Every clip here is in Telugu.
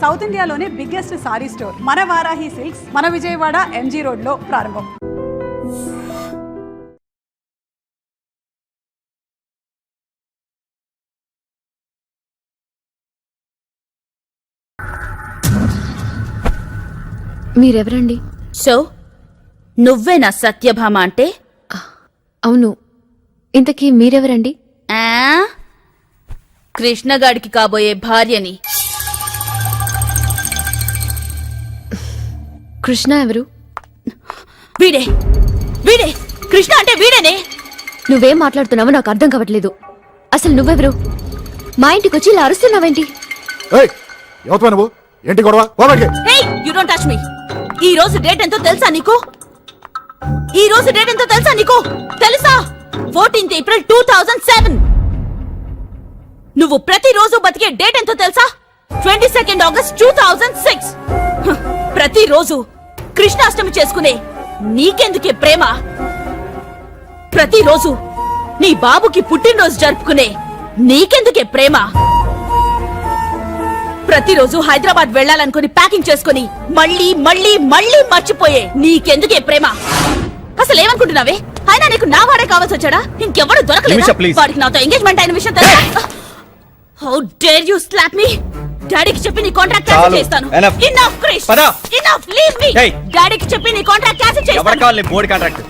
సౌత్ ఇండియాలోనే బిగ్గెస్ట్ సారీ స్టోర్ మన వారాహి సిల్క్స్ మన విజయవాడ ఎంజీ రోడ్ లో ప్రారంభం. మీరెవరండి? సో నువ్వేనా సత్యభామ అంటే? అవును. ఇంతకీ మీరెవరండి? కృష్ణగాడికి కాబోయే భార్యని. కృష్ణ ఎవరు? వీడే వీడే కృష్ణ అంటే వీడేనే. నువ్వేం మాట్లాడుతున్నావో నాకు అర్థం కావట్లేదు. అసలు నువ్వెవరు? మా ఇంటికి వచ్చి ఇలా అరుస్తున్నావేంటి? ఈ రోజు డేట్ ఎంతో తెలుసా నీకు? ఈ రోజు డేట్ ఎంతో తెలుసా నీకు? తెలుసా? 14th April 2007. నువ్వు ప్రతిరోజు బతికే డేట్ ఎంతో తెలుసా? 22nd August 2006. ప్రతిరోజు కృష్ణాష్టమి చేసుకునే నీకెందుకే ప్రేమ? ప్రతిరోజు నీ బాబుకి పుట్టినరోజు జరుపుకునే నీకెందుకే ప్రేమ? ప్రతిరోజు హైదరాబాద్ వెళ్లాలనుకుని ప్యాకింగ్ చేసుకుని మళ్ళీ మళ్ళీ మళ్ళీ మర్చిపోయే నీకెందుకే ప్రేమ? అసలు ఏమనుకుంటున్నావే? అయినా నీకు నా వాడే కావాల్సి వచ్చాడా? ఇంకెవడు దొరకలేదు. వాడికి నాతో ఎంగేజ్మెంట్ అయిన విషయం తెలుసా? How dare you slap me? డాడీకి చెప్పి నీ కాంట్రాక్ట్ క్యాన్సిల్ చేస్తాను. Enough Krish, enough, leave me. డాడీకి చెప్పి నీ కాంట్రాక్ట్ క్యాన్సిల్ చేస్తాను. ఎవరికి కావాలి board contract?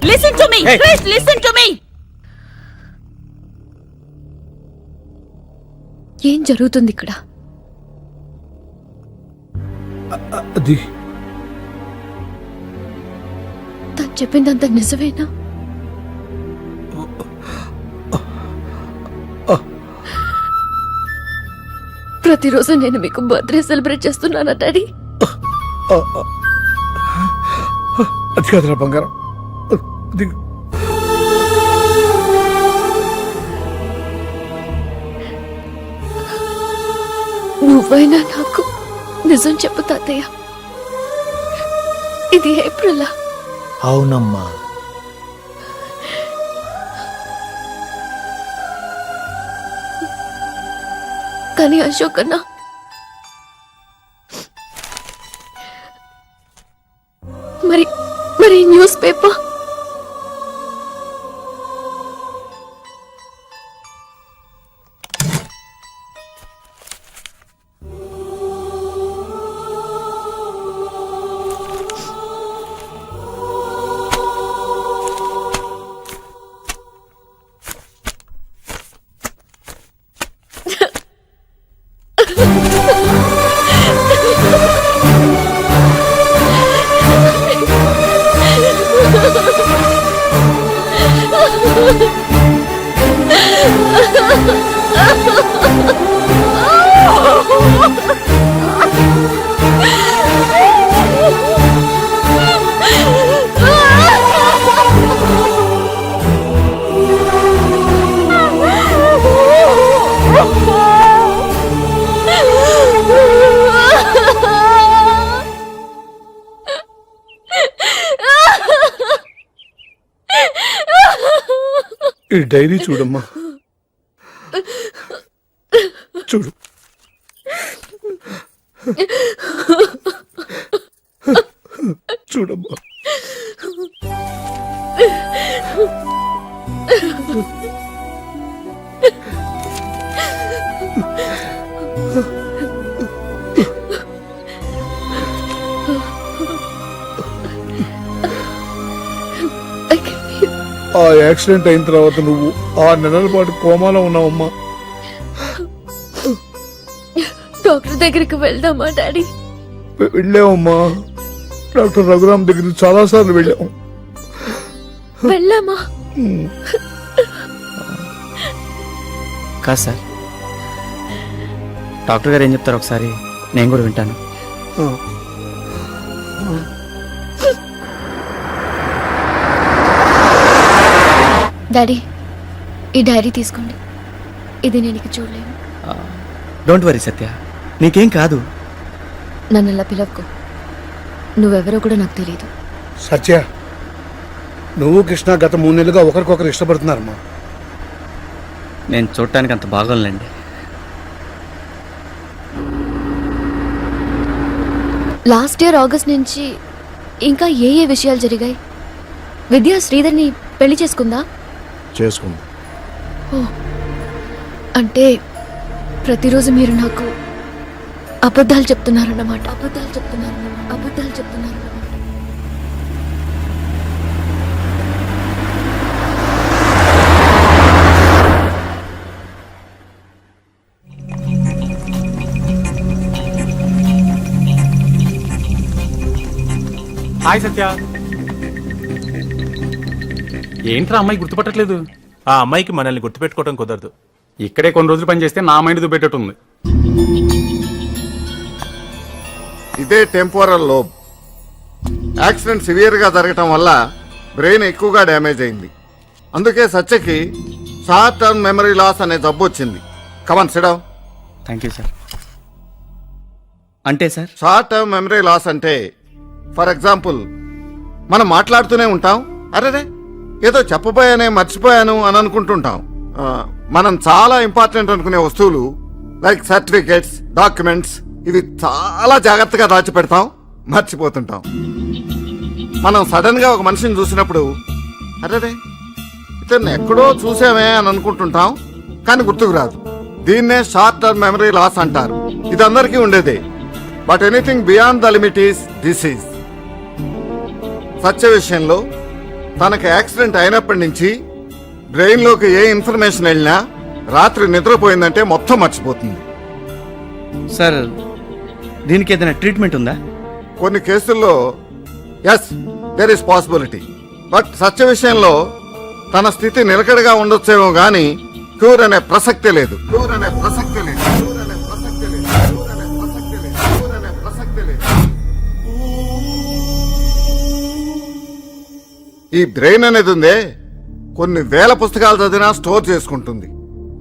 Listen to me Krish, listen to me. ఏం జరుగుతుంది ఇక్కడ? అది తను చెప్పిందంత నిజమేనా? ప్రతిరోజు నేను మీకు బర్త్డే సెలబ్రేట్ చేస్తున్నానా డాడీ? అది కాదురా బంగారం. నువ్వైనా నాకు నిజం చెప్పు తాతయ్య. ఇది ఏప్రిలా? అవునమ్మా. కానీ అశోక్ అన్న, మరి న్యూస్ పేపర్ ఈ డైరీ చూడమ్మా, చూడు. చూడమ్మా. ఆ యాక్సిడెంట్ అయిన తర్వాత నువ్వు 6 నెలల పాటు కోమాలో ఉన్నావమ్మా. డాక్టర్ దగ్గరికి వెళ్దామా డాడీ? వెళ్ళావమ్మా. డాక్టర్ రఘురామ్ దగ్గరికి చాలా సార్లు వెళ్ళాము. వెళ్ళామా? కాదు సార్, డాక్టర్ గారు ఏం చెప్తారు ఒకసారి నేను కూడా వింటాను. డాడీ, ఈ డైరీ తీసుకోండి. ఇది నేను ఇక చూడలేను. డోంట్ వరీ సత్య, నీకేం కాదు. నన్ను అలా పిలవకు. నువ్వెవరో కూడా నాకు తెలియదు. సత్య, నువ్వు కృష్ణ గత 3 నెలలుగా ఒకరికొకరు ఇష్టపడుతున్నారమ్మా. నేను చూడటానికి అంత బాగోలేండి. లాస్ట్ ఇయర్ ఆగస్ట్ నుంచి ఇంకా ఏ ఏ విషయాలు జరిగాయి? విద్య శ్రీధర్ని పెళ్లి చేసుకుందా? చేసుకుంది. అంటే ప్రతిరోజు మీరు నాకు అబద్ధాలు చెప్తున్నారన్నమాట. హాయ్ సత్య. ఏంట్రా అమ్మాయి గుర్తుపట్టట్లేదు? ఆ అమ్మాయికి మనల్ని గుర్తుపెట్టుకోవడం కుదరదు. ఇక్కడే కొన్ని రోజులు పని చేస్తే నా మైండ్ దుబ్బెట్టేటుంది. ఇదే టెంపోరల్ లోబ్. యాక్సిడెంట్ సివియర్ గా జరగటం వల్ల బ్రెయిన్ ఎక్కువగా డ్యామేజ్ అయింది. అందుకే సత్యకి షార్ట్ టర్మ్ మెమరీ లాస్ అనే జబ్బు వచ్చింది. Come on sit down. Thank you sir. అంటే sir short term memory loss అంటే ఫర్ ఎగ్జాంపుల్ మనం మాట్లాడుతూనే ఉంటాం, అరేరే ఏదో చెప్పబోయానే మర్చిపోయాను అని అనుకుంటుంటాం. మనం చాలా ఇంపార్టెంట్ అనుకునే వస్తువులు లైక్ సర్టిఫికేట్స్, డాక్యుమెంట్స్ ఇవి చాలా జాగ్రత్తగా దాచిపెడతాం, మర్చిపోతుంటాం. మనం సడన్ గా ఒక మనిషిని చూసినప్పుడు అరేరే ఇతన్ని ఎక్కడో చూసామే అని అనుకుంటుంటాం, కానీ గుర్తుకు రాదు. దీన్నే షార్ట్ టర్మ్ మెమరీ లాస్ అంటారు. ఇది అందరికీ ఉండేదే. But anything beyond the limit is disease. Satya విషయంలో తనకు యాక్సిడెంట్ అయినప్పటి నుంచి బ్రెయిన్ లోకి ఏ ఇన్ఫర్మేషన్ వెళ్ళినా రాత్రి నిద్రపోయిందంటే మొత్తం మర్చిపోతుంది. సార్ దీనికి ఏదైనా ట్రీట్మెంట్ ఉందా? కొన్ని కేసుల్లో yes there is possibility. But Satya విషయంలో తన స్థితి నిలకడగా ఉండొచ్చేమో గానీ క్యూర్ అనే ప్రసక్తే లేదు. ఈ బ్రెయిన్ అనేది ఉందే, కొన్ని వేల పుస్తకాలు చదివినా స్టోర్ చేసుకుంటుంది,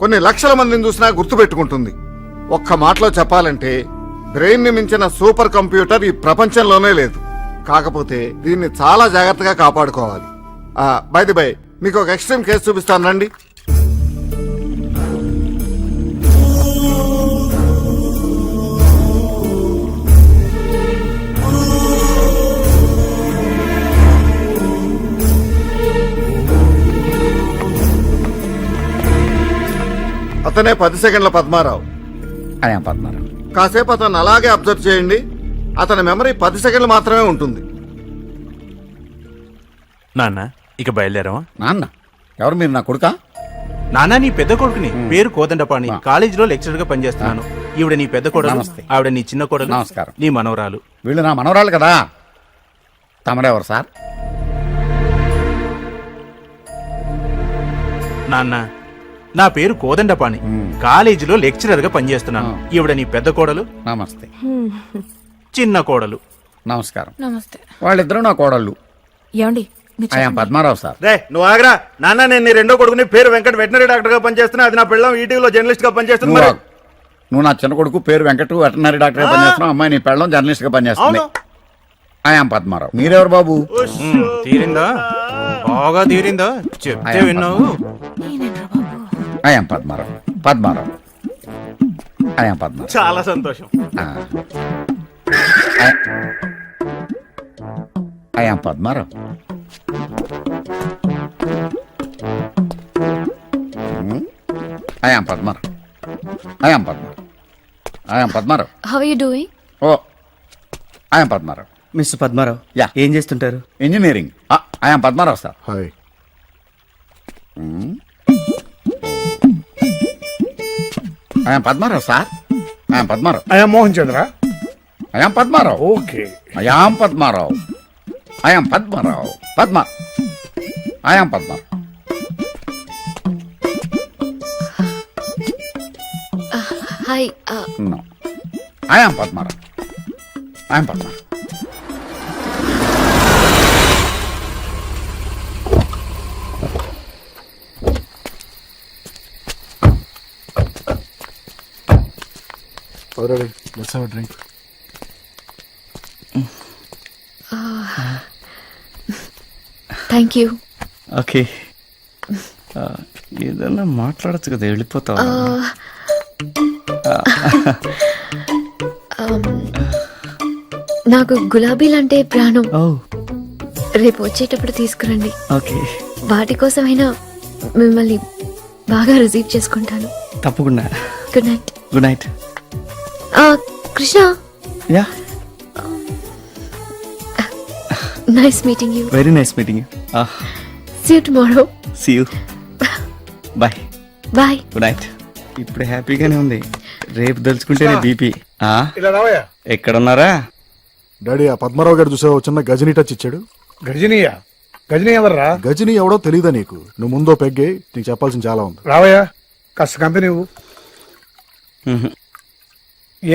కొన్ని లక్షల మందిని చూసినా గుర్తుపెట్టుకుంటుంది. ఒక్క మాటలో చెప్పాలంటే బ్రెయిన్ ని మించిన సూపర్ కంప్యూటర్ ఈ ప్రపంచంలోనే లేదు. కాకపోతే దీన్ని చాలా జాగ్రత్తగా కాపాడుకోవాలి. బై ది బై మీకు ఒక ఎక్స్ట్రీమ్ కేసు చూపిస్తాను రండి. అతనే 10 సెకండ్ల పద్మారావు. అయ్యా పద్మారావు. కాసేపు అతను అలాగే అబ్జర్వ్ చేయండి. అతని మెమరీ 10 సెకండ్లు మాత్రమే ఉంటుంది. నాన్న ఇక బయలుదేరావా? నాన్న ఎవరు మీరు? నా కొడుకా? నాన్న నీ పెద్ద కొడుకుని, పేరు కోదండపాణి, కాలేజీలో లెక్చరర్ గా పనిచేస్తున్నాను. ఈవిడ నీ పెద్ద కోడలు, నమస్తే. ఆవిడ నీ చిన్న కోడలు, నమస్కారం. నీ మనవరాలు. వీళ్ళు నా మనవరాలు కదా. తమరెవరు సార్? నాన్న నా పేరు కోదండపాణి, కాలేజీలో లెక్చరర్ గా పనిచేస్తున్నాను. ఈవిడ నీ పెద్ద కోడలు, నమస్తే. చిన్న కోడలు. నమస్కారం. నమస్తే. వాళ్ళిద్దరూ నా కోడళ్ళు. ఏమండి అయ్యా పద్మారావు సార్. రే నువ్వు ఆగరా నాన్న. నేను నీ రెండో కొడుకుని, పేరు వెంకట, వెటనరీ డాక్టర్ గా పనిచేస్తున్నా. అది నా పిల్లం ఈటీవీలో జర్నలిస్ట్ గా పనిచేస్తున్నా. నువ్వు ఆగు. నువ్వు నా చిన్న కొడుకు పేరు వెంకట, వెటనరీ డాక్టర్ గా పనిచేస్తున్నావు. అమ్మాయి నీ పెళ్ళం జర్నలిస్ట్ గా పనిచేస్తుంది. అయ్యా పద్మారావు. మీరెవరు బాబు? తీరిందా? బాగా తీరిందా? చెప్తే విన్నావు. అయ్యా పద్మారావు. పద్మారావు. అయ్యా పద్మారావు. చాలా సంతోషం. అయ్యా పద్మారావు. అయ్యా పద్మారావు. అయ్యా పద్మారావు. అయ్యా Padmarao. How are you doing? Oh అయ్యా పద్మారావు. Mister Padmarao yeah. ఏం చేస్తుంటారు? ఇంజనీరింగ్. అయ్యా పద్మారావు సార్. హాయ్. అయ్యా పద్మారావు సార్. అయ్యా పద్మారావు. అయ్యా మోహన్ చంద్ర. అయ్యా పద్మారావు. ఓకే. అయ్యా పద్మారావు. అయ్యా పద్మారావు. అయ్యా పద్మారావు. హాయ్. No. అయ్యా పద్మారావు. అయ్యా Padmarao. Let's have a drink. Thank you. Okay. ఏదన్నా మాట్లాడచ్చు కదా, వెళ్ళిపోతావా? నాకు గులాబీలంటే ప్రాణం. ఓ రేపు వచ్చేటప్పుడు తీసుకురండి. ఓకే, వాటి కోసమైనా మిమ్మల్ని బాగా రిసీవ్ చేసుకుంటాను. తప్పకుండా. Good night. Good night. Krishna, yeah, nice meeting you. Very nice meeting you. See you tomorrow. See you. Bye. Bye. Good night. ఇప్పుడు హ్యాపీగానే ఉంది, రేపు తెలుసుకుంటేనే బీపీ. ఇలా రావయ్యా. ఎక్కడున్నారా? డాడీ, ఆ పద్మారావు గారు చూసావు, చిన్న గజనీ టచ్ ఇచ్చాడు. గజనీయా? గజనీ ఎవర్రా? గజనీ ఎవడో తెలీదా నీకు? నువ్వు ముందో పెగ్గే, నీకు చెప్పాల్సిన చాలా ఉంది. రావయ్యా, కాస్త కంపెనీ ఇవ్వు.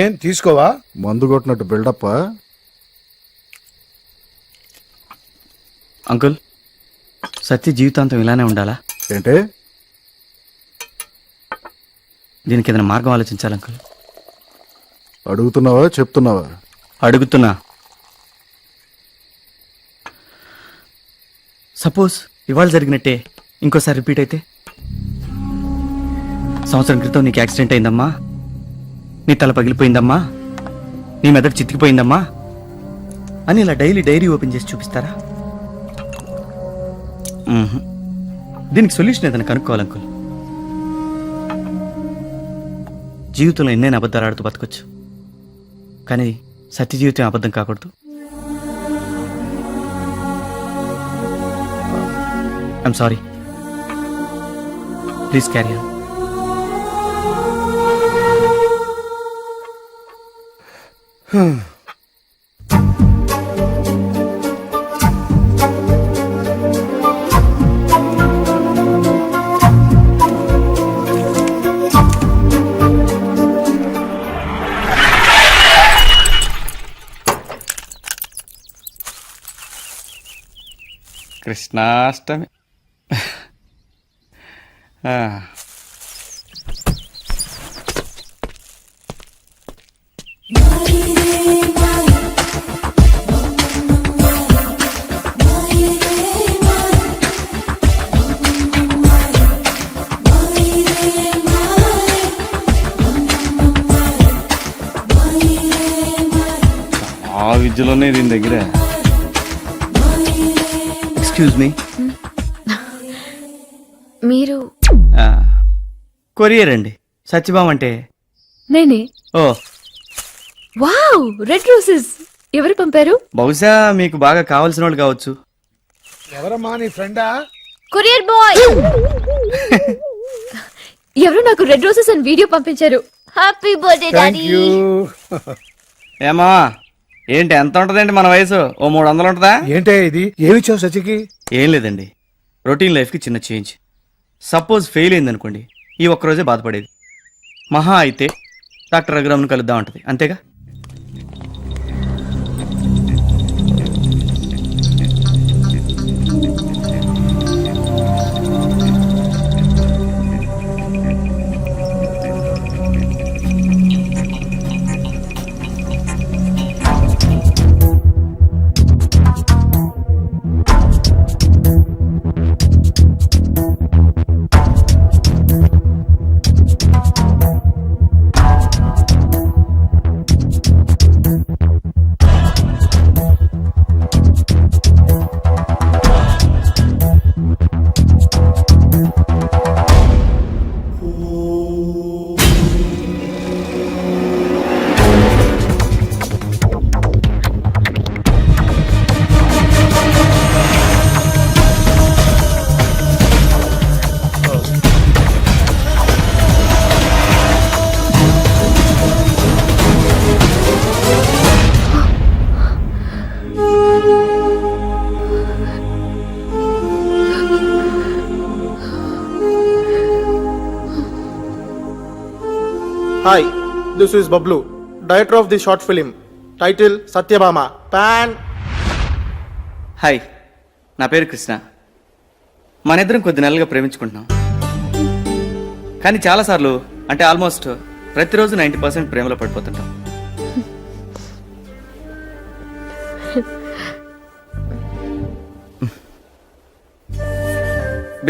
ఏం తీసుకోవా? మందు కొట్టినట్టు బిల్డప్. అంకుల్, సత్య జీవితాంతం ఇలానే ఉండాలా? ఏంటే? దీనికి ఏదైనా మార్గం ఆలోచించాలి అంకుల్. అడుగుతున్నావా చెప్తున్నావా? అడుగుతున్నా. సపోజ్ ఇవాళ జరిగినట్టే ఇంకోసారి రిపీట్ అయితే? సంవత్సరం క్రితం నీకు యాక్సిడెంట్ అయిందమ్మా, నీ తల పగిలిపోయిందమ్మా, నీ మెదడు చితికిపోయిందమ్మా అని ఇలా డైరీ ఓపెన్ చేసి చూపిస్తారా? మ్మ్హ్. దీనికి సొల్యూషన్ ఏదైనా కనుక్కోవాలి అంకుల్. జీవితంలో ఎన్నైనా అబద్ధాలు ఆడుతూ బతకొచ్చు, కానీ సత్య జీవితం అబద్ధం కాకూడదు. I'm sorry. Please carry on. Krishnashtami. ఆ విద్యలోనే దీని దగ్గర. ఎక్స్క్యూజ్ మీ, మీరు? కొరియర్ అండి. సత్యభామ అంటే నేనే. ఓ, వావ్, రెడ్ రోసెస్. ఎవరు పంపారు? బహుశా మీకు బాగా కావాల్సిన వాళ్ళు కావచ్చు. ఎవరమ్మా, నీ ఫ్రెండా? Courier boy. ఎవరు నాకు రెడ్ రోసెస్ అని వీడియో పంపించారు. Happy birthday daddy. ఏమా, ఏంటి ఎంత ఉంటదండి మన వయసు? ఓ 300 ఉంటుందా? ఏంటే ఇది? ఏమిచ్చావు సచికి? ఏం లేదండి, రొటీన్ లైఫ్కి చిన్న చేంజ్. సపోజ్ ఫెయిల్ అయిందనుకోండి, ఈ ఒక్కరోజే బాధపడేది. మహా అయితే డాక్టర్ రఘురామ్ను కలుద్దాం అంటది, అంతేగా. Hi, this is Bablu, director of the short film. Title Satyabhama. Pan. Hi, నా పేరు కృష్ణ. మన ఇద్దరం కొద్ది నెలలుగా ప్రేమించుకుంటున్నాం. కానీ చాలాసార్లు, అంటే ఆల్మోస్ట్ ప్రతిరోజు 90% ప్రేమలో పడిపోతుంటాం.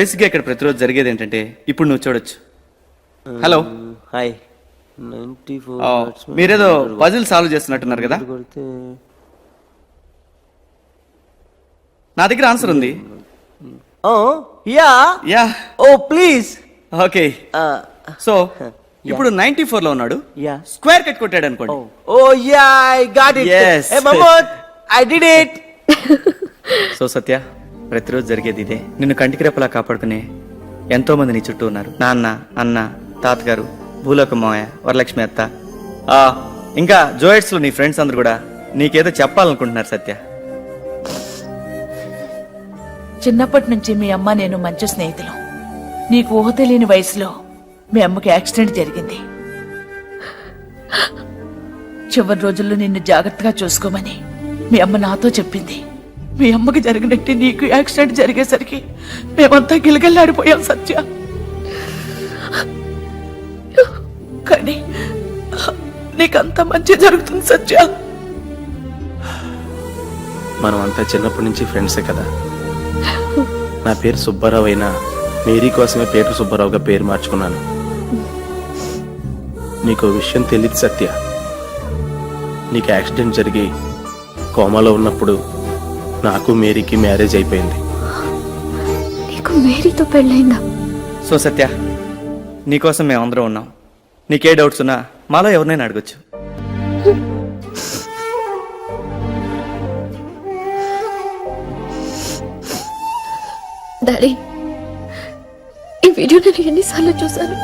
బేసిక్గా ఇక్కడ ప్రతిరోజు జరిగేది ఏంటంటే, ఇప్పుడు నువ్వు చూడొచ్చు. Hello, hi. మీరేదో పజిల్ సాల్వ్ చేస్తున్నట్టున్నారు కదా? నా దగ్గర ఆన్సర్ ఉంది. Yeah yeah oh please okay. So ఇప్పుడు 94 లో ఉన్నాడు. Yeah. స్క్వేర్ కట్ కొట్టాడు అనుకోండి. Oh yeah I got it Yes. ఏ మమోద్ I did it. So Satya, ప్రతిరోజు జరిగేది ఇదే. నిన్ను కంటికి రెప్పలా కాపాడుకునే ఎంతో మంది నీ చుట్టూ ఉన్నారు. నాన్న, అన్న, తాతగారు, భూలోక మావయ్య, వరలక్ష్మి అత్త, ఇంకా జోయిట్స్ లో నీ ఫ్రెండ్స్ అందరు కూడా నీకేదో చెప్పాలనుకుంటున్నారు సత్య. చిన్నప్పటి నుంచి మీ అమ్మ నేను మంచి స్నేహితులు. నీకు ఊహ తెలియని వయసులో మీ అమ్మకి యాక్సిడెంట్ జరిగింది. చివరి రోజుల్లో నిన్ను జాగ్రత్తగా చూసుకోమని మీ అమ్మ నాతో చెప్పింది. మీ అమ్మకి జరిగినట్టు నీకు యాక్సిడెంట్ జరిగేసరికి మేమంతా గిలగిల్లాడిపోయాం సత్య. కానీ నీకంతా మంచి జరుగుతుంది సత్య. మనం అంతా చిన్నప్పటి నుంచి ఫ్రెండ్సే కదా. నా పేరు సుబ్బారావు అయినా మేరీ కోసమే పేరు సుబ్బారావుగా పేరు మార్చుకున్నాను. నీకు విషయం తెలియదు సత్య. నీకు యాక్సిడెంట్ జరిగి కోమాలో ఉన్నప్పుడు నాకు మేరీకి మ్యారేజ్ అయిపోయింది. నీకు మేరీతో పెళ్ళైందా? సో సత్య, నీకోసం మేమందరం ఉన్నాం. నీకే డౌట్స్ ఉన్నా మాలో ఎవరినైనా అడగొచ్చు. డాడీ, ఈ వీడియో నేను ఎన్నిసార్లు చూశాను.